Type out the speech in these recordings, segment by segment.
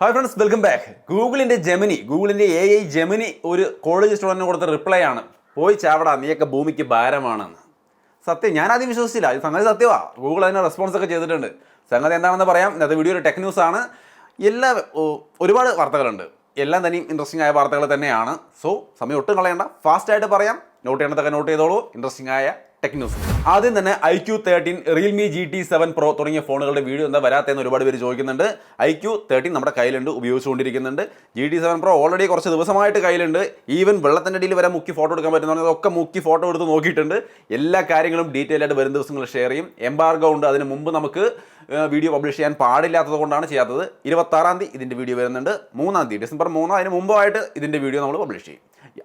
Hi friends, welcome back. ഗൂഗിളിൻ്റെ AI Gemini ഒരു college സ്റ്റുഡൻറ്റിന് കൊടുത്ത റിപ്ലൈ ആണ്, പോയി ചാവടാ നീയൊക്കെ ഭൂമിക്ക് ഭാരമാണെന്ന്. സത്യം, ഞാൻ ആദ്യം വിശ്വസിച്ചില്ല. ഇത് സംഗതി സത്യമാണ്. ഗൂഗിൾ അതിന് റെസ്പോൺസ് ഒക്കെ ചെയ്തിട്ടുണ്ട്. സംഗതി എന്താണെന്ന് പറയാം. ഇന്നത്തെ വീഡിയോ ഒരു ടെക് ന്യൂസ് ആണ്. ഒരുപാട് വാർത്തകളുണ്ട്. എല്ലാം തന്നെ ഇൻട്രസ്റ്റിംഗ് ആയ വാർത്തകൾ തന്നെയാണ്. സോ സമയം ഒട്ടും കളയണ്ട, ഫാസ്റ്റായിട്ട് പറയാം. നോട്ട് ചെയ്യേണ്ടതൊക്കെ നോട്ട് ചെയ്തോളൂ. ഇൻട്രസ്റ്റിംഗ് ആയ ടെക് ന്യൂസ്. ആദ്യം തന്നെ iQ13, റിയൽമി GT7 Pro തുടങ്ങിയ ഫോണുകളുടെ വീഡിയോ എന്താ വരാത്തതെന്ന് ഒരുപാട് പേര് ചോദിക്കുന്നുണ്ട്. iQ13 നമ്മുടെ കയ്യിലുണ്ട്, ഉപയോഗിച്ചുകൊണ്ടിരിക്കുന്നുണ്ട്. GT7 Pro ഓൾറെഡി കുറച്ച് ദിവസമായിട്ട് കയ്യിലുണ്ട്. ഈവൻ വെള്ളത്തിൻ്റെ അടിയിൽ വരെ മുക്കി ഫോട്ടോ എടുക്കാൻ പറ്റുന്നതൊക്കെ മുക്കി ഫോട്ടോ എടുത്ത് നോക്കിയിട്ടുണ്ട്. എല്ലാ കാര്യങ്ങളും ഡീറ്റെയിൽ ആയിട്ട് വരും ദിവസങ്ങളിൽ ഷെയർ ചെയ്യും. എംബാർഗോ ഉണ്ട്, അതിന് മുമ്പ് നമുക്ക് വീഡിയോ പബ്ലിഷ് ചെയ്യാൻ പാടില്ലാത്തത് കൊണ്ടാണ് ചെയ്യാത്തത്. 26-ാം തീയതി ഇതിൻ്റെ വീഡിയോ വരുന്നുണ്ട്. 3-ാം തീയതി ഡിസംബർ 3 അതിന് മുമ്പായിട്ട് ഇതിൻ്റെ വീഡിയോ നമ്മൾ പബ്ലിഷ് ചെയ്യും,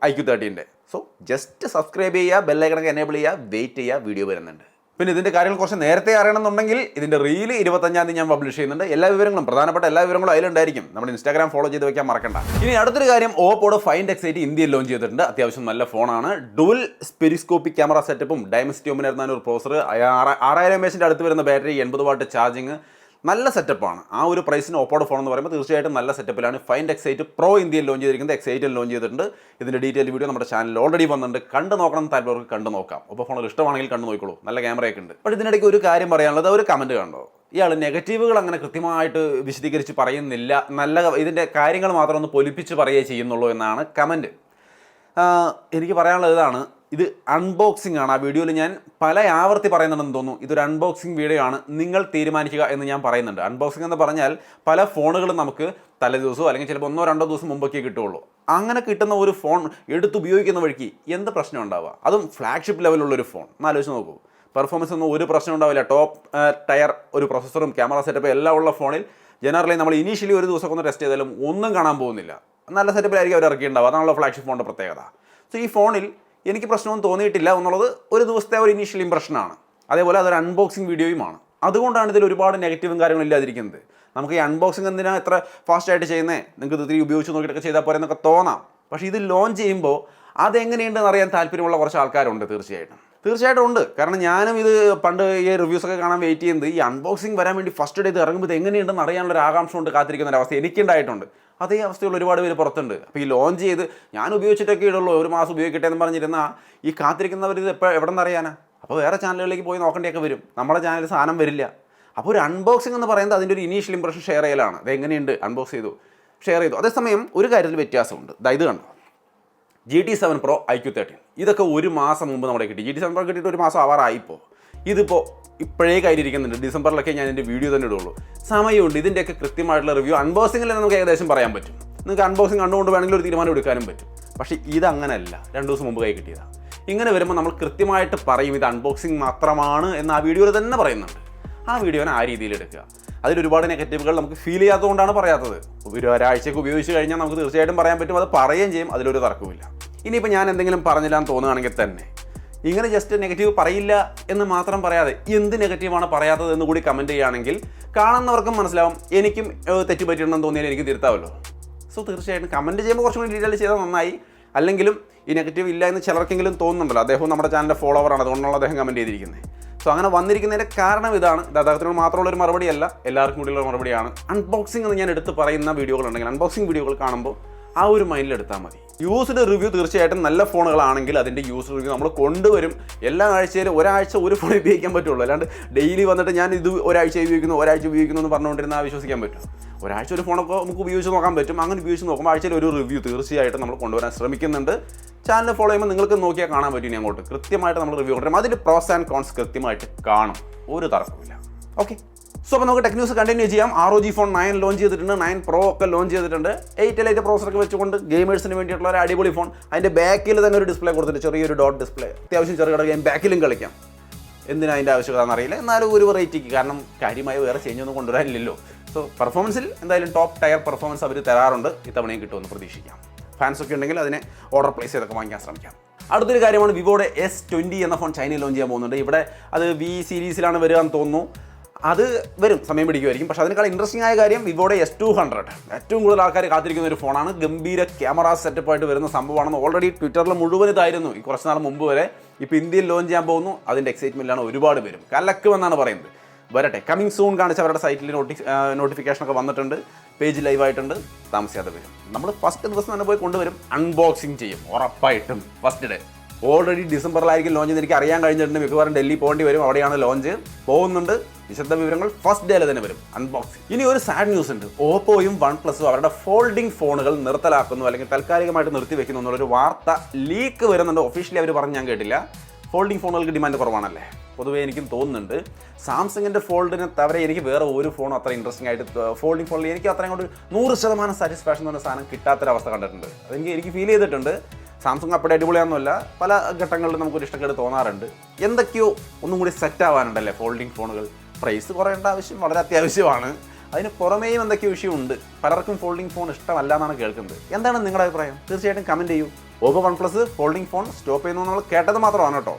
iQ13. സോ ജസ്റ്റ് സബ്സ്ക്രൈബ് ചെയ്യുക, ബെല്ലൈക്കണൊക്കെ എനേബിൾ ചെയ്യുക, വെയിറ്റ് ചെയ്യുക, വീഡിയോ വരുന്നുണ്ട്. പിന്നെ ഇതിൻ്റെ കാര്യങ്ങൾ കുറച്ച് നേരത്തെ അറിയണമെന്നുണ്ടെങ്കിൽ ഇതിൻ്റെ റീൽ 25-ാം തീയതി ഞാൻ പബ്ലിഷ് ചെയ്യുന്നുണ്ട്. എല്ലാ വിവരങ്ങളും, പ്രധാനപ്പെട്ട എല്ലാ വിവരങ്ങളും അതിലുണ്ടായിരിക്കും. നമ്മുടെ ഇൻസ്റ്റാഗ്രാം ഫോളോ ചെയ്ത് വെക്കാൻ മറക്കണ്ട. ഇനി അടുത്തൊരു കാര്യം, ഓപ്പോയുടെ Find X8 ഇന്ത്യയിൽ ലോഞ്ച് ചെയ്തിട്ടുണ്ട്. അത്യാവശ്യം നല്ല ഫോണാണ്. ഡുവൽ പെരിസ്കോപ്പിക് ക്യാമറ സെറ്റപ്പും ഡയമൻസിറ്റി 9 ഒരു പ്രോസർ, 6000 mAh അടുത്ത് വരുന്ന ബാറ്ററി, 80 വാട്ട് ചാർജിങ്, നല്ല സെറ്റപ്പാണ്. ആ ഒരു പ്രൈസിന് ഓപ്പോയുടെ ഫോൺ എന്ന് പറയുമ്പോൾ തീർച്ചയായിട്ടും നല്ല സെറ്റപ്പിലാണ്. Find X8 Pro ഇന്ത്യയിൽ ലോഞ്ച് ചെയ്തിരിക്കുന്നത്. X8 ലോഞ്ച് ചെയ്തിട്ടുണ്ട്. ഇതിൻ്റെ ഡീറ്റെയിൽ വീഡിയോ നമ്മുടെ ചാനലിൽ ഓൾറെഡി വന്നിട്ടുണ്ട്. കണ്ടു നോക്കണം, താല്പര്യർക്ക് കണ്ടു നോക്കാം. അപ്പോൾ ഫോണിൽ ഇഷ്ടമാണെങ്കിൽ കണ്ടു നോക്കിക്കോളൂ, നല്ല ക്യാമറയൊക്കെ ഉണ്ട്. പക്ഷേ ഇതിനിടയ്ക്ക് ഒരു കാര്യം പറയാനുള്ളത്, ഒരു കമൻറ്റ് കണ്ടോ, ഇയാൾ നെഗറ്റീവുകൾ അങ്ങനെ കൃത്യമായിട്ട് വിശദീകരിച്ച് പറയുന്നില്ല, ഇതിൻ്റെ കാര്യങ്ങൾ മാത്രം ഒന്ന് പൊലിപ്പിച്ച് പറയുകയേ ചെയ്യുന്നുള്ളൂ എന്നാണ് കമൻറ്റ്. എനിക്ക് പറയാനുള്ളത് ഇതാണ്, ഇത് അൺബോക്സിംഗ് ആണ്. ആ വീഡിയോയിൽ ഞാൻ പല ആവർത്തി പറയുന്നുണ്ടെന്ന് തോന്നുന്നു. ഇതൊരു അൺബോക്സിംഗ് വീഡിയോ ആണ്, നിങ്ങൾ തീരുമാനിക്കുക എന്ന് ഞാൻ പറയുന്നുണ്ട്. അൺബോക്സിംഗ് എന്ന് പറഞ്ഞാൽ പല ഫോണുകളും നമുക്ക് തലേ ദിവസമോ അല്ലെങ്കിൽ ചിലപ്പോൾ 1-2 ദിവസം മുമ്പൊക്കെ കിട്ടുള്ളൂ. അങ്ങനെ കിട്ടുന്ന ഒരു ഫോൺ എടുത്ത് ഉപയോഗിക്കുന്ന വഴിക്ക് എന്ത് പ്രശ്നം ഉണ്ടാവുക? അതും ഫ്ലാഗ്ഷിപ്പ് ലെവലുള്ളൊരു ഫോൺ. ആലോചിച്ച് നോക്കൂ, പെർഫോമൻസ് ഒന്നും ഒരു പ്രശ്നം ഉണ്ടാവില്ല. ടോപ്പ് ടയർ ഒരു പ്രൊസസ്സറും ക്യാമറ സെറ്റപ്പും എല്ലാം ഉള്ള ഫോണിൽ ജനറലി നമ്മൾ ഇനീഷ്യലി ഒരു ദിവസമൊക്കെ ഒന്ന് ടെസ്റ്റ് ചെയ്താലും ഒന്നും കാണാൻ പോകുന്നില്ല. നല്ല സെറ്റപ്പിലായിരിക്കും അവർ ഇറക്കിയിട്ടുണ്ടാവുക. അതാണല്ലോ ഫ്ലാഗ്ഷിപ്പ് ഫോണിൻ്റെ പ്രത്യേകത. സോ ഈ ഫോണിൽ എനിക്ക് പ്രശ്നമൊന്നും തോന്നിയിട്ടില്ല എന്നുള്ളത് ഒരു ദിവസത്തെ ഒരു ഇനീഷ്യൽ ഇംപ്രഷനാണ്. അതേപോലെ അതൊരു അൺബോക്സിംഗ് വീഡിയോയുമാണ്. അതുകൊണ്ടാണ് ഇതിൽ ഒരുപാട് നെഗറ്റീവും കാര്യങ്ങളും ഇല്ലാതിരിക്കുന്നത്. നമുക്ക് ഈ അൺബോക്സിംഗ് എന്തിനാണ് എത്ര ഫാസ്റ്റായിട്ട് ചെയ്യുന്നത്, നിങ്ങൾക്ക് ഇത് ഉപയോഗിച്ച് നോക്കിയിട്ടൊക്കെ ചെയ്താൽ പോരെ എന്നൊക്കെ തോന്നാം. പക്ഷേ ഇത് ലോഞ്ച് ചെയ്യുമ്പോൾ അതെങ്ങനെയുണ്ടെന്ന് അറിയാൻ താല്പര്യമുള്ള കുറച്ച് ആൾക്കാരുണ്ട്. തീർച്ചയായിട്ടും ഉണ്ട്. കാരണം ഞാനും ഇത് പണ്ട് ഈ റിവ്യൂസൊക്കെ കാണാൻ വെയിറ്റ് ചെയ്യുന്നത്, ഈ അൺബോക്സിംഗ് വരാൻ വേണ്ടി ഫസ്റ്റ് ഡേ ഇത് ഇറങ്ങുമ്പോൾ ഇത് എങ്ങനെയുണ്ടെന്ന് അറിയാനുള്ള ഒരു ആകാംക്ഷ കൊണ്ട് കാത്തിരിക്കുന്ന ഒരു അവസ്ഥ എനിക്കുണ്ടായിട്ടുണ്ട്. അതേ അവസ്ഥയുള്ള ഒരുപാട് പേര് പുറത്തുണ്ട്. അപ്പോൾ ഈ ലോഞ്ച് ചെയ്ത് ഞാൻ ഉപയോഗിച്ചിട്ടൊക്കെ ഇടുള്ളൂ, ഒരു മാസം ഉപയോഗിക്കട്ടെ എന്ന് പറഞ്ഞിരുന്ന ഈ കാത്തിരിക്കുന്നവർ ഇത് എവിടെ നിന്ന് അറിയാനാ? അപ്പോൾ വേറെ ചാനലുകളിലേക്ക് പോയി നോക്കേണ്ടിയൊക്കെ വരും. നമ്മുടെ ചാനലിൽ സാധനം വരില്ല. അപ്പോൾ ഒരു അൺബോക്സിംഗ് എന്ന് പറയുന്നത് അതിൻ്റെ ഒരു ഇനീഷ്യൽ ഇംപ്രഷൻ ഷെയർ ചെയ്യലാണ്. അത് എങ്ങനെയുണ്ട്, അൺബോക്സ് ചെയ്തു, ഷെയർ ചെയ്തു. അതേസമയം ഒരു കാര്യത്തിൽ വ്യത്യാസമുണ്ട്. ഇത് കണ്ടോ, GT7 Pro iQ13 ഇതൊക്കെ ഒരു മാസം മുമ്പ് നമ്മുടെ കിട്ടി. GT7 Pro കിട്ടിയിട്ട് ഒരു മാസം ആവാറായിപ്പോൾ. ഇതിപ്പോൾ ഇപ്പോഴേ കയ്യിലിരിക്കുന്നുണ്ട്. ഡിസംബറിലൊക്കെ ഞാൻ എൻ്റെ വീഡിയോ തന്നെ ഇടുള്ളൂ. സമയമുണ്ട്. ഇതിൻ്റെയൊക്കെ കൃത്യമായിട്ടുള്ള റിവ്യൂ അൺബോക്സിങ്ങിൽ നമുക്ക് ഏകദേശം പറയാൻ പറ്റും. നിങ്ങൾക്ക് അൺബോക്സിങ് കണ്ടുകൊണ്ട് വേണമെങ്കിൽ ഒരു തീരുമാനം എടുക്കാനും പറ്റും. പക്ഷേ ഇതങ്ങനെയല്ല, 2 ദിവസം മുമ്പ് കൈ കിട്ടിയതാണ്. ഇങ്ങനെ വരുമ്പോൾ നമ്മൾ കൃത്യമായിട്ട് പറയും ഇത് അൺബോക്സിങ് മാത്രമാണ് എന്ന് ആ വീഡിയോയിൽ തന്നെ പറയുന്നുണ്ട്. ആ വീഡിയോനെ ആ രീതിയിൽ എടുക്കുക. അതിലൊരുപാട് നെഗറ്റീവുകൾ നമുക്ക് ഫീൽ ചെയ്യാത്തതുകൊണ്ടാണ് പറയാത്തത്. ഒരാഴ്ചയ്ക്ക് ഉപയോഗിച്ച് കഴിഞ്ഞാൽ നമുക്ക് തീർച്ചയായിട്ടും പറയാൻ പറ്റും, അത് പറയുകയും ചെയ്യും, അതിലൊരു തർക്കമില്ല. ഇനിയിപ്പോൾ ഞാൻ എന്തെങ്കിലും പറഞ്ഞില്ലാന്ന് തോന്നുകയാണെങ്കിൽ തന്നെ ഇങ്ങനെ ജസ്റ്റ് നെഗറ്റീവ് പറയില്ല എന്ന് മാത്രം പറയാതെ എന്ത് നെഗറ്റീവാണ് പറയാത്തത് എന്ന് കൂടി കമൻറ്റ് ചെയ്യുകയാണെങ്കിൽ കാണുന്നവർക്കും മനസ്സിലാവും, എനിക്കും തെറ്റ് പറ്റിയിട്ടുണ്ടെന്ന് തോന്നിയാൽ എനിക്ക് തിരുത്താമല്ലോ. സോ തീർച്ചയായിട്ടും കമൻറ്റ് ചെയ്യുമ്പോൾ കുറച്ചും കൂടി ഡീറ്റെയിൽ ചെയ്താൽ നന്നായി. അല്ലെങ്കിലും ഈ നെഗറ്റീവ് ഇല്ല എന്ന് ചിലർക്കെങ്കിലും തോന്നുന്നുണ്ടല്ലോ. അദ്ദേഹം നമ്മുടെ ചാനലിൻ്റെ ഫോളോവറാണ്, അതുകൊണ്ടാണ് അദ്ദേഹം കമൻറ്റ് ചെയ്തിരിക്കുന്നത്. സോ അങ്ങനെ വന്നിരിക്കുന്നതിൻ്റെ കാരണം ഇതാണ്. ഇത് അദ്ദേഹത്തിനോട് മാത്രമുള്ളൊരു മറുപടിയല്ല, എല്ലാവർക്കും കൂടിയുള്ള മറുപടിയാണ്. അൺബോക്സിംഗ് എന്ന് ഞാൻ എടുത്ത് പറയുന്ന വീഡിയോകളുണ്ടെങ്കിൽ അൺബോക്സിംഗ് വീഡിയോകൾ കാണുമ്പോൾ ആ ഒരു മൈൻഡിൽ എടുത്താൽ മതി. യൂസ്ഡ് റിവ്യൂ തീർച്ചയായിട്ടും നല്ല ഫോണുകളാണെങ്കിൽ അതിൻ്റെ യൂസ്ഡ് റിവ്യൂ നമ്മൾ കൊണ്ടുവരും. എല്ലാ ആഴ്ചയിലും ഒരാഴ്ച ഒരു ഫോൺ ഉപയോഗിക്കാൻ പറ്റുള്ളൂ. അല്ലാണ്ട് ഡെയിലി വന്നിട്ട് ഞാൻ ഇത് ഒരാഴ്ച ഉപയോഗിക്കുന്നു എന്ന് പറഞ്ഞുകൊണ്ടിരുന്നാൽ വിശ്വസിക്കാൻ പറ്റും. ഒരാഴ്ച ഒരു ഫോണൊക്കെ നമുക്ക് ഉപയോഗിച്ച് നോക്കാൻ പറ്റും. അങ്ങനെ ഉപയോഗിച്ച് നോക്കുമ്പോൾ ആഴ്ചയിൽ ഒരു റിവ്യൂ തീർച്ചയായിട്ടും നമ്മൾ കൊണ്ടുവരാൻ ശ്രമിക്കുന്നുണ്ട്. ചാനൽ ഫോളോ ചെയ്യുമ്പോൾ നിങ്ങൾക്ക് നോക്കിയാൽ കാണാൻ പറ്റും. ഇനി അങ്ങോട്ട് കൃത്യമായിട്ട് നമ്മൾ റിവ്യൂ കൊണ്ടുവരും. അതിൻ്റെ പ്രോസ് ആൻഡ് കോൺസ് കൃത്യമായിട്ട് കാണും, ഒരു തർക്കമില്ല. ഓക്കെ, സോ അപ്പോൾ നമുക്ക് ടെക് ന്യൂസ് കണ്ടിന്യൂ ചെയ്യാം. ROG ഫോൺ 9 ലോഞ്ച് ചെയ്തിട്ടുണ്ട്, 9 Pro ഒക്കെ ലോഞ്ച് ചെയ്തിട്ടുണ്ട്. 8 പ്രോസറൊക്കെ വെച്ചുകൊണ്ട് ഗെയിമേഴ്സിന് വേണ്ടിയിട്ടുള്ള ഒരു അടിപൊളി ഫോൺ. അതിൻ്റെ ബാക്കിൽ തന്നെ ഒരു ഡിസ്പ്ലേ കൊടുത്തിട്ട്, ചെറിയൊരു ഡോട്ട് ഡിസ്പ്ലേ. അത്യാവശ്യം ചെറുകിട ഗെയിം ബാക്കിലും കളിക്കാം. എന്തിനാ അതിൻ്റെ ആവശ്യകത എന്നറിയില്ല, എന്നാലും ഒരു വെറൈറ്റിക്ക്. കാരണം കാര്യമായി വേറെ ചേഞ്ചൊന്നും കൊണ്ടുവരാനില്ലല്ലോ. സോ പെർഫോമൻസിൽ എന്തായാലും ടോപ്പ് ടയർ പെർഫോമൻസ് അവർ തരാറുണ്ട്. ഇത്തവണയും കിട്ടുമെന്ന് പ്രതീക്ഷിക്കാം. ഫാൻസൊക്കെ ഉണ്ടെങ്കിൽ അതിനെ ഓർഡർ പ്ലേസ് ചെയ്തൊക്കെ വാങ്ങിക്കാൻ ശ്രമിക്കാം. അടുത്തൊരു കാര്യമാണ്, വിവോയുടെ S20 എന്ന ഫോൺ ചൈനയിൽ ലോഞ്ച് ചെയ്യാൻ പോകുന്നുണ്ട്. ഇവിടെ അത് V സീരീസിലാണ് വരിക എന്ന് തോന്നുന്നു. അത് വരും, സമയം പിടിക്കുമായിരിക്കും. പക്ഷേ അതിനേക്കാൾ ഇൻട്രസ്റ്റിംഗ് ആയ കാര്യം വിവോയുടെ S200 ഏറ്റവും കൂടുതൽ ആൾക്കാർ കാത്തിരിക്കുന്ന ഒരു ഫോണാണ്. ഗംഭീര ക്യാമറ സെറ്റപ്പായിട്ട് വരുന്ന സംഭവമാണെന്ന് ഓൾറെഡി ട്വിറ്ററിൽ മുഴുവൻ ഇതായിരുന്നു ഈ കുറച്ച് നാൾ മുമ്പ് വരെ. ഇപ്പോൾ ഇന്ത്യയിൽ ലോഞ്ച് ചെയ്യാൻ പോകുന്നു. അതിൻ്റെ എക്സൈറ്റ്മെൻറ്റിലാണ് ഒരുപാട് പേരും. കലക്കുമെന്നാണ് പറയുന്നത്. വരട്ടെ, കമ്മിങ് സൂൺ കാണിച്ച് അവരുടെ സൈറ്റിൽ നോട്ടിഫിക്കേഷനൊക്കെ വന്നിട്ടുണ്ട്. പേജ് ലൈവായിട്ടുണ്ട്, താമസിയാതെ വരും. നമ്മൾ ഫസ്റ്റ് ദിവസം തന്നെ പോയി കൊണ്ടുവരും, അൺബോക്സിങ് ചെയ്യും ഉറപ്പായിട്ടും ഫസ്റ്റ് ഡേ. ഓൾറെഡി ഡിസംബറിലായിരിക്കും ലോഞ്ച് എന്ന് എനിക്ക് അറിയാൻ കഴിഞ്ഞിട്ടുണ്ട്. മിക്കവാറും ഡൽഹി പോകേണ്ടി വരും, അവിടെയാണ് ലോഞ്ച് പോകുന്നുണ്ട്. വിശദ വിവരങ്ങൾ ഫസ്റ്റ് ഡേയിൽ തന്നെ വരും, അൺബോക്സിങ്. ഇനി ഒരു സാഡ് ന്യൂസ് ഉണ്ട്. ഓപ്പോയും വൺപ്ലസും അവരുടെ ഫോൾഡിംഗ് ഫോണുകൾ നിർത്തലാക്കുന്നു അല്ലെങ്കിൽ താൽക്കാലികമായിട്ട് നിർത്തിവെക്കുന്നു എന്നുള്ളൊരു വാർത്ത ലീക്ക് വരുന്നുണ്ട്. ഒഫീഷ്യലി അവർ പറഞ്ഞ് ഞാൻ കേട്ടില്ല. ഫോൾഡിംഗ് ഫോണുകൾക്ക് ഡിമാൻഡ് കുറവാണല്ലേ, പൊതുവേ എനിക്കും തോന്നുന്നുണ്ട്. സാംസങ്ങിൻ്റെ ഫോൾഡിനെ തവരെ എനിക്ക് വേറെ ഒരു ഫോണും അത്ര ഇൻട്രസ്റ്റിംഗ് ആയിട്ട് ഫോൾഡിംഗ് ഫോണിൽ എനിക്ക് അത്രയും കൊണ്ട് 100% സാറ്റിസ്ഫാക്ഷൻ എന്ന് പറഞ്ഞ സാധനം കിട്ടാത്തൊരവസ്ഥ കണ്ടിട്ടുണ്ട്. അതെനിക്ക് ഫീൽ ചെയ്തിട്ടുണ്ട്. സാംസങ് അപ്പോഴേ അടിപൊളിയാണെന്നല്ല, പല ഘട്ടങ്ങളിലും നമുക്കൊരു ഇഷ്ടക്കേട് തോന്നാറുണ്ട്. എന്തൊക്കെയോ ഒന്നും കൂടി സെറ്റ് ആവാനുണ്ടല്ലേ ഫോൾഡിംഗ് ഫോണുകൾ. പ്രൈസ് കുറയേണ്ട ആവശ്യം വളരെ അത്യാവശ്യമാണ്. അതിന് പുറമേയും എന്തൊക്കെയോ വിഷയമുണ്ട്. പലർക്കും ഫോൾഡിംഗ് ഫോൺ ഇഷ്ടമല്ല എന്നാണ് കേൾക്കുന്നത്. എന്താണ് നിങ്ങളുടെ അഭിപ്രായം? തീർച്ചയായിട്ടും കമൻറ്റ് ചെയ്യൂ. Oppo one plus folding phone stop ചെയ്യുന്നു നമ്മൾ കേട്ടത് മാത്രമാണ് കേട്ടോ,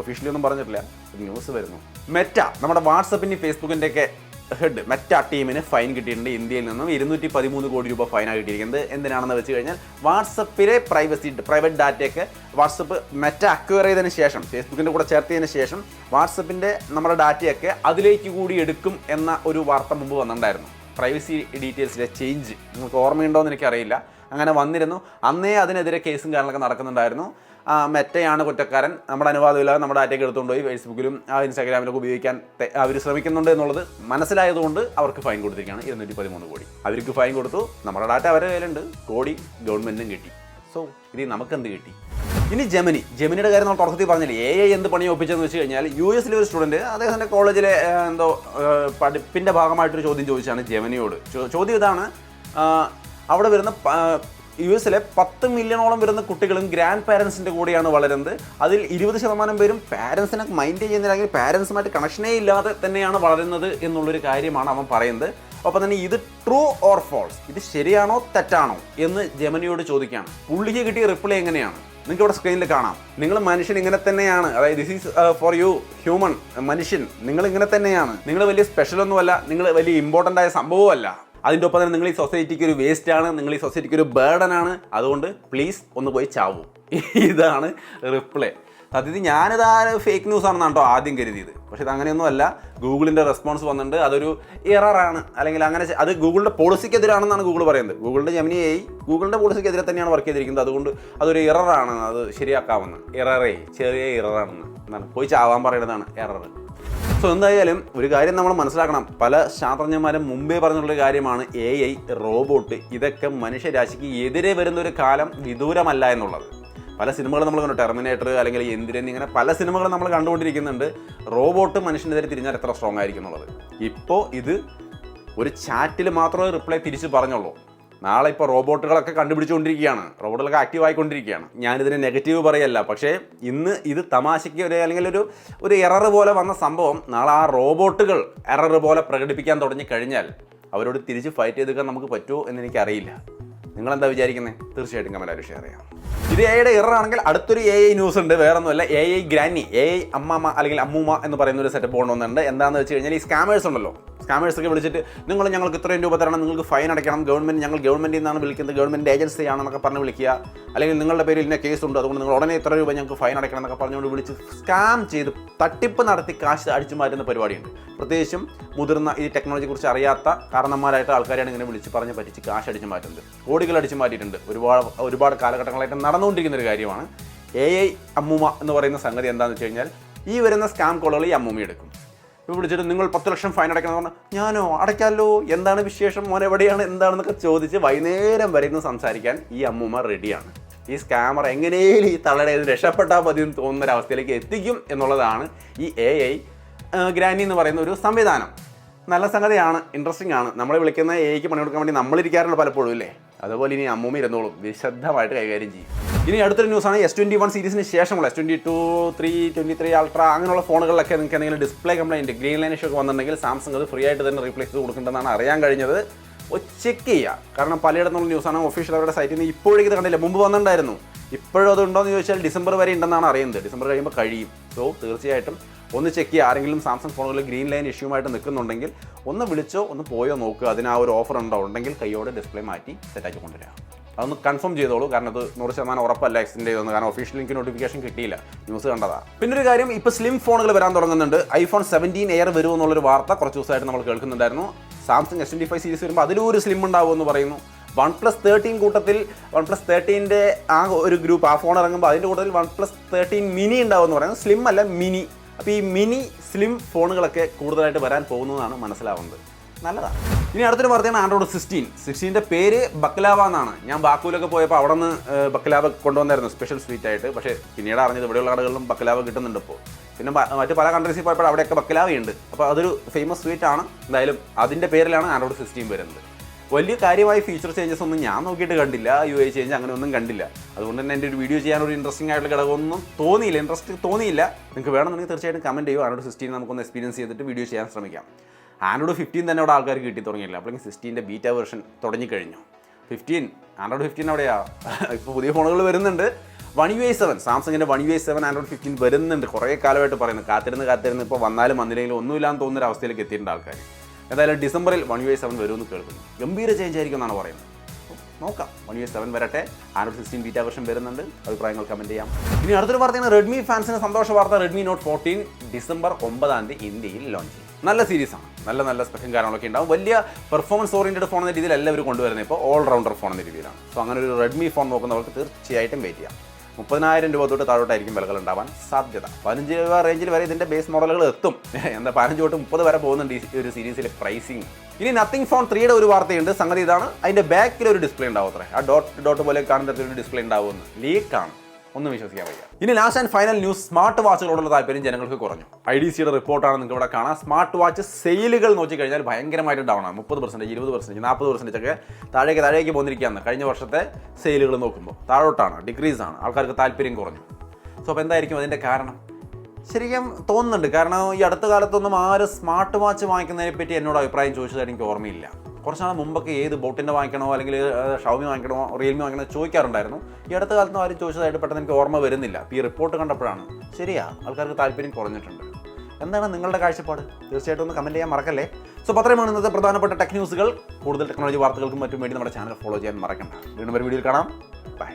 ഒഫീഷ്യലി ഒന്നും പറഞ്ഞിട്ടില്ല. ന്യൂസ് വരുന്നു. മെറ്റ, നമ്മുടെ വാട്സപ്പിൻ്റെയും ഫേസ്ബുക്കിൻ്റെയൊക്കെ ഹെഡ് മെറ്റ ടീമിന് ഫൈൻ കിട്ടിയിട്ടുണ്ട്. ഇന്ത്യയിൽ നിന്നും 213 കോടി രൂപ ഫൈനാണ് കിട്ടിയിരിക്കുന്നത്. എന്തിനാണെന്ന് വെച്ച് കഴിഞ്ഞാൽ വാട്സപ്പിലെ പ്രൈവറ്റ് ഡാറ്റയൊക്കെ വാട്സപ്പ് മെറ്റ അക്വയർ ചെയ്തതിന് ശേഷം, ഫേസ്ബുക്കിൻ്റെ കൂടെ ചേർത്തതിന് ശേഷം വാട്സപ്പിൻ്റെ നമ്മുടെ ഡാറ്റയൊക്കെ അതിലേക്ക് കൂടി എടുക്കും എന്ന ഒരു വാർത്ത മുമ്പ് വന്നിട്ടുണ്ടായിരുന്നു. പ്രൈവസി ഡീറ്റെയിൽസിലെ ചേഞ്ച് നിങ്ങൾക്ക് ഓർമ്മയുണ്ടോ എന്ന് എനിക്കറിയില്ല. അങ്ങനെ വന്നിരുന്നു. അന്നേ അതിനെതിരെ കേസും കാര്യങ്ങളൊക്കെ നടക്കുന്നുണ്ടായിരുന്നു. മെറ്റയാണ് കുറ്റക്കാരൻ, നമ്മുടെ അനുവാദമില്ലാതെ നമ്മുടെ ഡാറ്റയൊക്കെ എടുത്തുകൊണ്ടുപോയി ഫേസ്ബുക്കിലും ഇൻസ്റ്റാഗ്രാമിലൊക്കെ ഉപയോഗിക്കാൻ അവർ ശ്രമിക്കുന്നുണ്ട് എന്നുള്ളത് മനസ്സിലായതുകൊണ്ട് അവർക്ക് ഫൈൻ കൊടുത്തിരിക്കുകയാണ് 213 കോടി. അവർക്ക് ഫൈൻ കൊടുത്തു, നമ്മുടെ ഡാറ്റ അവരുടെ കയ്യിലുണ്ട്, കോടി ഗവൺമെൻറ്റിനും കിട്ടി. സോ ഇത് നമുക്കെന്ത് കിട്ടി? ഇനി ജെമിനിയുടെ കാര്യം നമ്മൾ തുടക്കത്തിൽ പറഞ്ഞില്ലേ. AI എന്ത് പണി ഒപ്പിച്ചെന്ന് വെച്ച് കഴിഞ്ഞാൽ, US ഒരു സ്റ്റുഡൻറ്റ് അദ്ദേഹത്തിൻ്റെ കോളേജിലെ പഠിപ്പിൻ്റെ ഭാഗമായിട്ടൊരു ചോദ്യം ചോദിച്ചാണ് ജെമിനിയോട്. ചോദ്യം ഇതാണ്: അവിടെ വരുന്ന US 10 മില്യണോളം വരുന്ന കുട്ടികളും ഗ്രാൻഡ് പാരൻസിൻ്റെ കൂടെയാണ് വളരുന്നത്. അതിൽ 20% പേരും പാരൻസിനെ മൈൻഡ് ചെയ്യുന്നില്ല, അല്ലെങ്കിൽ പാരൻസുമായിട്ട് കണക്ഷനേ ഇല്ലാതെ തന്നെയാണ് വളരുന്നത് എന്നുള്ളൊരു കാര്യമാണ് അവൻ പറയുന്നത്. അപ്പോൾ തന്നെ ഇത് ട്രൂ ഓർ ഫോൾസ്, ഇത് ശരിയാണോ തെറ്റാണോ എന്ന് ജെമിനിയോട് ചോദിക്കുകയാണ്. പുള്ളിക്ക് കിട്ടിയ റിപ്ലൈ എങ്ങനെയാണ് നിങ്ങൾക്ക് ഇവിടെ സ്ക്രീനിൽ കാണാം. നിങ്ങൾ മനുഷ്യൻ ഇങ്ങനെ തന്നെയാണ്, അതായത് this is for you human, മനുഷ്യൻ നിങ്ങൾ ഇങ്ങനെ തന്നെയാണ്. നിങ്ങൾ വലിയ സ്പെഷ്യലൊന്നുമല്ല, നിങ്ങൾ വലിയ ഇമ്പോർട്ടൻ്റ് ആയ സംഭവമല്ല. അതിൻ്റെ ഒപ്പം തന്നെ നിങ്ങൾ ഈ സൊസൈറ്റിക്ക് ഒരു വേസ്റ്റ് ആണ്, നിങ്ങൾ ഈ സൊസൈറ്റിക്ക് ഒരു ബേർഡൻ ആണ്. അതുകൊണ്ട് പ്ലീസ് ഒന്ന് പോയി ചാവൂ. ഇതാണ് റിപ്ലൈ. സത്യത്തിൽ ഞാനിത് ഫേക്ക് ന്യൂസ് ആണെന്നാണ് കേട്ടോ ആദ്യം കരുതിയത്. പക്ഷേ ഇത് അങ്ങനെയൊന്നും അല്ല. ഗൂഗിളിൻ്റെ റെസ്പോൺസ് വന്നിട്ടുണ്ട്, അതൊരു എററാണ്, അല്ലെങ്കിൽ അങ്ങനെ അത് ഗൂഗിളിൻ്റെ പോളിസിക്കെതിരാണെന്നാണ് ഗൂഗിൾ പറയുന്നത്. ഗൂഗിളിൻ്റെ ജെമിനി AI ഗൂഗിളിൻ്റെ പോളിസിക്കെതിരെ തന്നെയാണ് വർക്ക് ചെയ്തിരിക്കുന്നത്. അതുകൊണ്ട് അതൊരു എററാണ്, അത് ശരിയാക്കാവുന്ന ചെറിയ എററാണെന്ന് എന്താണ് പോയി ചാവാൻ പറയുന്നതാണ് എറർ. സോ എന്തായാലും ഒരു കാര്യം നമ്മൾ മനസ്സിലാക്കണം, പല ശാസ്ത്രജ്ഞന്മാരും മുമ്പേ പറഞ്ഞിട്ടുള്ളൊരു കാര്യമാണ് AI, റോബോട്ട് ഇതൊക്കെ മനുഷ്യരാശിക്ക് എതിരെ വരുന്നൊരു കാലം വിദൂരമല്ല എന്നുള്ളത്. പല സിനിമകളും നമ്മൾ കണ്ടു, ടെർമിനേറ്റർ അല്ലെങ്കിൽ യന്ത്രൻ, ഇങ്ങനെ പല സിനിമകളും നമ്മൾ കണ്ടുകൊണ്ടിരിക്കുന്നുണ്ട്. റോബോട്ട് മനുഷ്യനെതിരെ തിരിഞ്ഞാൽ എത്ര സ്ട്രോങ് ആയിരിക്കും എന്നുള്ളത്. ഇപ്പോൾ ഇത് ഒരു ചാറ്റിൽ മാത്രമേ റിപ്ലൈ തിരിച്ച് പറഞ്ഞുള്ളൂ. നാളെ ഇപ്പോൾ റോബോട്ടുകളൊക്കെ കണ്ടുപിടിച്ചുകൊണ്ടിരിക്കുകയാണ്, റോബോട്ടുകളൊക്കെ ആക്റ്റീവ് ആയിക്കൊണ്ടിരിക്കുകയാണ്. ഞാനിതിന് നെഗറ്റീവ് പറയല്ല, പക്ഷേ ഇന്ന് ഇത് തമാശയ്ക്ക് അല്ലെങ്കിൽ ഒരു എറർ പോലെ വന്ന സംഭവം നാളെ ആ റോബോട്ടുകൾ എറർ പോലെ പ്രകടിപ്പിക്കാൻ തുടങ്ങി കഴിഞ്ഞാൽ അവരോട് തിരിച്ച് ഫൈറ്റ് ചെയ്തെടുക്കാൻ നമുക്ക് പറ്റുമോ എന്ന് എനിക്കറിയില്ല. നിങ്ങളെന്താ വിചാരിക്കുന്നത്? തീർച്ചയായിട്ടും കമൻറ്റായിട്ട് ഷെയർ ചെയ്യാം. ഇത് AI എറർ ആണെങ്കിൽ അടുത്തൊരു AI ന്യൂസ് ഉണ്ട്, വേറൊന്നുമല്ല. AI ഗ്രാനി, AI അമ്മാമ്മ അല്ലെങ്കിൽ അമ്മൂമ്മ എന്ന് പറയുന്ന ഒരു സെറ്റപ്പ് കൊണ്ടുവന്നിട്ടുണ്ട്. എന്താണെന്ന് വെച്ച് കഴിഞ്ഞാൽ, ഈ സ്കാമേഴ്സ് ഉണ്ടല്ലോ, സ്കാമേഴ്സൊക്കെ വിളിച്ചിട്ട് ഞങ്ങൾക്ക് ഇത്രയും രൂപ തരണം, നിങ്ങൾക്ക് ഫൈൻ അടയ്ക്കണം, ഗവൺമെൻറ്റിൽ നിന്നാണ് വിളിക്കുന്നത്, ഗവൺമെൻറ് ഏജൻസി ആണെന്നൊക്കെ പറഞ്ഞ് വിളിക്കുക, അല്ലെങ്കിൽ നിങ്ങളുടെ പേരിൽ ഇന്ന കേസ് ഉണ്ട്, അതുകൊണ്ട് നിങ്ങൾ ഉടനെ ഇത്ര രൂപ ഞങ്ങൾക്ക് ഫൈൻ അടയ്ക്കണം എന്നൊക്കെ പറഞ്ഞുകൊണ്ട് വിളിച്ച് സ്കാം ചെയ്ത് തട്ടിപ്പ് നടത്തി കാശ് അടിച്ചു മാറ്റുന്ന പരിപാടിയുണ്ട്. പ്രത്യേകിച്ചും മുതിർന്ന ഈ ടെക്നോളജിയെക്കുറിച്ച് അറിയാത്ത കാരണന്മാരായിട്ട് ആൾക്കാരെയാണ് ഇങ്ങനെ വിളിച്ച് പറഞ്ഞ് പറ്റിച്ച് കാശ് അടിച്ചു മാറ്റുന്നത്. കോടികൾ അടിച്ചു മാറ്റിയിട്ടുണ്ട്. ഒരുപാട് കാലഘട്ടങ്ങളായിട്ട് നടന്നുകൊണ്ടിരിക്കുന്ന ഒരു കാര്യമാണ്. AI അമ്മൂമ്മ എന്ന് പറയുന്ന സംഗതി എന്താണെന്ന് വെച്ച് കഴിഞ്ഞാൽ, ഈ വരുന്ന സ്കാം കോളുകൾ ഈ അമ്മൂമ്മ എടുക്കും. ഇപ്പോൾ വിളിച്ചിട്ട് നിങ്ങൾ 10 ലക്ഷം ഫൈൻ അടയ്ക്കണം എന്ന് പറഞ്ഞാൽ, ഞാനോ അടയ്ക്കാമല്ലോ, എന്താണ് വിശേഷം, മോൻ എവിടെയാണ്, എന്താണെന്നൊക്കെ ചോദിച്ച് വൈകുന്നേരം വരെ ഇരുന്ന് സംസാരിക്കാൻ ഈ അമ്മൂമ്മ റെഡിയാണ്. ഈ സ്കാമർ എങ്ങനെയും ഈ തള്ളയുടെ രക്ഷപ്പെട്ടാൽ മതി എന്ന് തോന്നുന്നൊരവസ്ഥയിലേക്ക് എത്തിക്കും എന്നുള്ളതാണ് ഈ AI ഗ്രാനി എന്ന് പറയുന്ന ഒരു സംവിധാനം. നല്ല സംഗതിയാണ്, ഇൻട്രസ്റ്റിംഗ് ആണ്. നമ്മളെ വിളിക്കുന്ന AIക്ക് പണി കൊടുക്കാൻ വേണ്ടി നമ്മളിരിക്കാറുണ്ട് പലപ്പോഴും അല്ലേ. അതുപോലെ ഇനി അമ്മൂമ്മ ഇരുന്നോളും, വിശദമായിട്ട് കൈകാര്യം ചെയ്യും. ഇനി അടുത്തൊരു ന്യൂസാണ്, S21 സീരീസിന് ശേഷമുള്ള S22, 3, 23 അൾട്ര അങ്ങനെയുള്ള ഫോണുകളിലൊക്കെ നിങ്ങൾക്ക് എന്തെങ്കിലും display complaint, green line issue ഒക്കെ വന്നിട്ടുണ്ടെങ്കിൽ സാംസങ് അത് ഫ്രീ ആയിട്ട് തന്നെ റീപ്ലേസ് ചെയ്ത് കൊടുക്കേണ്ടതെന്നാണ് അറിയാൻ കഴിഞ്ഞത്. ചെക്ക് ചെയ്യുക, കാരണം പലയിടത്തുള്ള ന്യൂസാണ്. ഒഫീഷ്യൽ അവരുടെ സൈറ്റിൽ നിന്ന് ഇപ്പോഴേക്ക് ഇത് കണ്ടില്ല, മുമ്പ് വന്നിട്ടുണ്ടായിരുന്നു. ഇപ്പോഴും അതുണ്ടോയെന്ന് ചോദിച്ചാൽ ഡിസംബർ വരെ ഉണ്ടെന്നാണ് അറിയുന്നത്. ഡിസംബർ കഴിയുമ്പോൾ കഴിയും. സോ തീർച്ചയായിട്ടും ഒന്ന് ചെക്ക് ചെയ്യുക. ആരെങ്കിലും സാംസങ് ഫോണുകളിൽ ഗ്രീൻ ലൈൻ ഇഷ്യൂമായിട്ട് നിൽക്കുന്നുണ്ടെങ്കിൽ ഒന്ന് വിളിച്ചോ ഒന്ന് പോയോ നോക്കുക. അതിന് ആ ഒരു ഓഫർ ഉണ്ടെങ്കിൽ കൈയോടെ ഡിസ്പ്ലേ മാറ്റി സെറ്റാക്കി കൊണ്ടുവരിക. അതൊന്ന് കൺഫേം ചെയ്തോളൂ, കാരണം അത് 100% ഉറപ്പല്ല എക്സ്റ്റെൻഡ് ചെയ്തൊന്നും, കാരണം ഒഫീഷ്യൽ ലിങ്ക് നോട്ടിഫിക്കേഷൻ കിട്ടിയില്ല, ന്യൂസ് കണ്ടതാണ്. പിന്നെ ഒരു കാര്യം, ഇപ്പോൾ സ്ലിം ഫോണുകൾ വരാൻ തുടങ്ങുന്നുണ്ട്. iPhone 17 Air വരുമെന്നുള്ളൊരു വാർത്ത കുറച്ച് ദിവസമായിട്ട് നമ്മൾ കേൾക്കുന്നുണ്ടായിരുന്നു. സാംസങ് S25 സീരീസ് വരുമ്പോൾ അതിലും ഒരു സ്ലിം ഉണ്ടാവുമെന്ന് പറയുന്നു. OnePlus 13 കൂട്ടത്തിൽ OnePlus 13ൻ്റെ ആ ഒരു ഗ്രൂപ്പ് ആ ഫോൺ ഇറങ്ങുമ്പോൾ അതിൻ്റെ കൂട്ടത്തിൽ OnePlus 13 മിനി ഉണ്ടാവുമെന്ന് പറയുന്നത്. സ്ലിം അല്ല, മിനി. അപ്പോൾ ഈ മിനി സ്ലിം ഫോണുകളൊക്കെ കൂടുതലായിട്ട് വരാൻ പോകുന്നതാണ് മനസ്സിലാവുന്നത്. നല്ലതാണ്. ഇനി അടുത്തൊരു വാർത്തയാണ് ആൻഡ്രോയിഡ് 16ൻ്റെ പേര് ബക്ലാവ എന്നാണ്. ഞാൻ ബാക്കൂലൊക്കെ പോയപ്പോൾ അവിടെ നിന്ന് ബക്ലാവ കൊണ്ടുവന്നായിരുന്നു സ്പെഷ്യൽ സ്വീറ്റ് ആയിട്ട്. പക്ഷേ പിന്നീട് അറിഞ്ഞത് ഇവിടെയുള്ള കടകളിലും ബക്ലാവ കിട്ടുന്നുണ്ട് ഇപ്പോൾ. പിന്നെ മറ്റ് പല കൺട്രീസിൽ പോയപ്പോൾ അവിടെയൊക്കെ ബക്ലാവയുണ്ട്. അപ്പോൾ അതൊരു ഫേമസ് സ്വീറ്റ് ആണ്. എന്തായാലും അതിൻ്റെ പേരിലാണ് ആൻഡ്രോയിഡ് 16 വരുന്നത്. വലിയ കാര്യമായ ഫീച്ചർ ചേഞ്ചസ് ഒന്നും ഞാൻ നോക്കിയിട്ട് കണ്ടില്ല. UI ചേഞ്ച് അങ്ങനെ ഒന്നും കണ്ടില്ല. അതുകൊണ്ട് തന്നെ എൻ്റെ ഒരു വീഡിയോ ചെയ്യാനൊരു ഇൻട്രസ്റ്റിംഗ് ആയിട്ടുള്ള ഘടകമൊന്നും ഇൻട്രസ്റ്റ് തോന്നിയില്ല. നിങ്ങൾക്ക് വേണമെന്നുണ്ടെങ്കിൽ തീർച്ചയായിട്ടും കമൻറ്റ് ചെയ്യുക. ആൻഡ്രോയിഡ് 16 നമുക്കൊന്ന് എക്സ്പീരിയൻസ് ചെയ്തിട്ട് വീഡിയോ ചെയ്യാൻ ശ്രമിക്കാം. ആൻഡ്രോയിഡ് 15 തന്നെ അവിടെ ആൾക്കാർക്ക് കിട്ടി തുടങ്ങിയില്ല. അപ്പോഴേക്കും 16ൻ്റെ ബീറ്റ വെർഷൻ തുടങ്ങിക്കഴിഞ്ഞു. ആൻഡ്രോയിഡ് 15 അവിടെയാ. ഇപ്പോൾ പുതിയ ഫോണുകൾ വരുന്നുണ്ട്. One UI 7 സാംസങ്ങിൻ്റെ One UI 7 ആൻഡ്രോയിഡ് 15 വരുന്നുണ്ട്. കുറേ കാലമായിട്ട് പറയുന്നത് കാത്തിരുന്ന് ഇപ്പോൾ വന്നാലും വന്നില്ലെങ്കിലും ഒന്നുമില്ലാന്ന് തോന്നുന്നൊരു അവസ്ഥയിലേക്ക് എത്തിയിട്ടുണ്ട് ആൾക്കാർ. എന്തായാലും ഡിസംബറിൽ One UI 7 വരുമെന്ന് കേൾക്കുന്നു. ഗംഭീര ചേഞ്ച് ആയിരിക്കും എന്നാണ് പറയുന്നത്. നോക്കാം. One UI 7 വരട്ടെ. ആൻഡ്രോയിഡ് 16 ബീറ്റ വെർഷൻ വരുന്നുണ്ട്. അഭിപ്രായങ്ങൾ കമൻറ്റ് ചെയ്യാം. ഇനി അടുത്തൊരു വാർത്തയാണ് റെഡ്മി ഫാൻസിന് സന്തോഷ വാർത്ത. Redmi Note 14 ഡിസംബർ 9 ഇന്ത്യയിൽ ലോഞ്ച് ചെയ്യും. നല്ല സീരീസാണ്. നല്ല സ്പെക്കും കാര്യങ്ങളൊക്കെ ഉണ്ടാവും. വലിയ പെർഫോമൻസ് ഓറിയൻറ്റഡ് ഫോൺ എന്ന രീതിയിൽ എല്ലാവരും കൊണ്ടുവരുന്നത് ഇപ്പോൾ ഓൾറൗണ്ടർ ഫോൺ എന്ന രീതിയിലാണ്. സോ അങ്ങനെ ഒരു റെഡ്മി ഫോൺ നോക്കുന്നവർക്ക് തീർച്ചയായിട്ടും വെയിറ്റ് ചെയ്യാം. 30,000 രൂപ തൊട്ട് താഴോട്ടായിരിക്കും വിലകൾ ഉണ്ടാവാൻ സാധ്യത. 15 രൂപ റേഞ്ചിൽ വരെ ഇതിൻ്റെ ബേസ് മോഡലുകൾ എത്തും. എന്താ 15 തൊട്ട് 30 വരെ പോകുന്നുണ്ട് ഈ ഒരു സീരീസിലെ പ്രൈസിങ്. ഇനി നത്തിങ് ഫോൺ 3യുടെ ഒരു വാർത്തയുണ്ട്. സംഗതി ഇതാണ്, അതിൻ്റെ ബാക്കിൽ ഒരു ഡിസ്പ്ലേ ഉണ്ടാവും. അത്രേ ആ ഡോട്ട് പോലെ കാണുന്ന തരത്തിലൊരു ഡിസ്പ്ലേ ഉണ്ടാവുമെന്ന് ലീക്കാണ്. ഒന്നും വിശ്വസിക്കാൻ വയ്യ. ഇനി last and final news, smart വാച്ചുകളോടുള്ള താല്പര്യം ജനങ്ങൾക്ക് കുറഞ്ഞു. IDCയുടെ റിപ്പോർട്ടാണ് നിങ്ങൾക്ക് ഇവിടെ കാണാം. സ്മാർട്ട് വാച്ച് സെയിലുകൾ നോക്കിക്കഴിഞ്ഞാൽ ഭയങ്കരമായിട്ട് ഡൗൺ ആണ്. 30%, 20%, 40% ഒക്കെ താഴേക്ക് പോന്നിരിക്കുകയാണ്. കഴിഞ്ഞ വർഷത്തെ സെയിലുകൾ നോക്കുമ്പോൾ താഴോട്ടാണ്, ഡിക്രീസ് ആണ്. ആൾക്കാർക്ക് താല്പര്യം കുറഞ്ഞു. സോ അപ്പോൾ എന്തായിരിക്കും അതിൻ്റെ കാരണം? ശരിക്കും തോന്നുന്നുണ്ട്. കാരണം ഈ അടുത്ത കാലത്തൊന്നും ആരും സ്മാർട്ട് വാച്ച് വാങ്ങിക്കുന്നതിനെ പറ്റി എന്നോട് അഭിപ്രായം ചോദിച്ചതായിട്ട് എനിക്ക് ഓർമ്മയില്ല. കുറച്ച് നാൾ മുമ്പൊക്കെ ഏത് ബോട്ടിൻ്റെ വാങ്ങിക്കണോ അല്ലെങ്കിൽ ഷവമി വാങ്ങിക്കണോ റിയൽമി വാങ്ങിക്കണോ ചോദിക്കാറുണ്ടായിരുന്നു. ഈ അടുത്ത കാലത്ത് ആരും ചോദിച്ചതായിട്ട് പെട്ടെന്ന് എനിക്ക് ഓർമ്മ വരുന്നില്ല. ഈ റിപ്പോർട്ട് കണ്ടപ്പോഴാണ് ശരിയാ ആൾക്കാർക്ക് താല്പര്യം കുറഞ്ഞിട്ടുണ്ട്. എന്താണ് നിങ്ങളുടെ കാഴ്ചപ്പാട്? തീർച്ചയായിട്ടും ഒന്ന് കമൻറ്റ് ചെയ്യാൻ മറക്കല്ലേ. സോ അത്രയുമാണ് ഇന്നത്തെ പ്രധാനപ്പെട്ട ടെക് ന്യൂസുകൾ. കൂടുതൽ ടെക്നോളജി വാർത്തകൾക്കും മറ്റും വേണ്ടി നമ്മുടെ ചാനൽ ഫോളോ ചെയ്യാൻ മറക്കണ്ട. വീണ്ടും ഒരു വീഡിയോയിൽ കാണാം. ബൈ.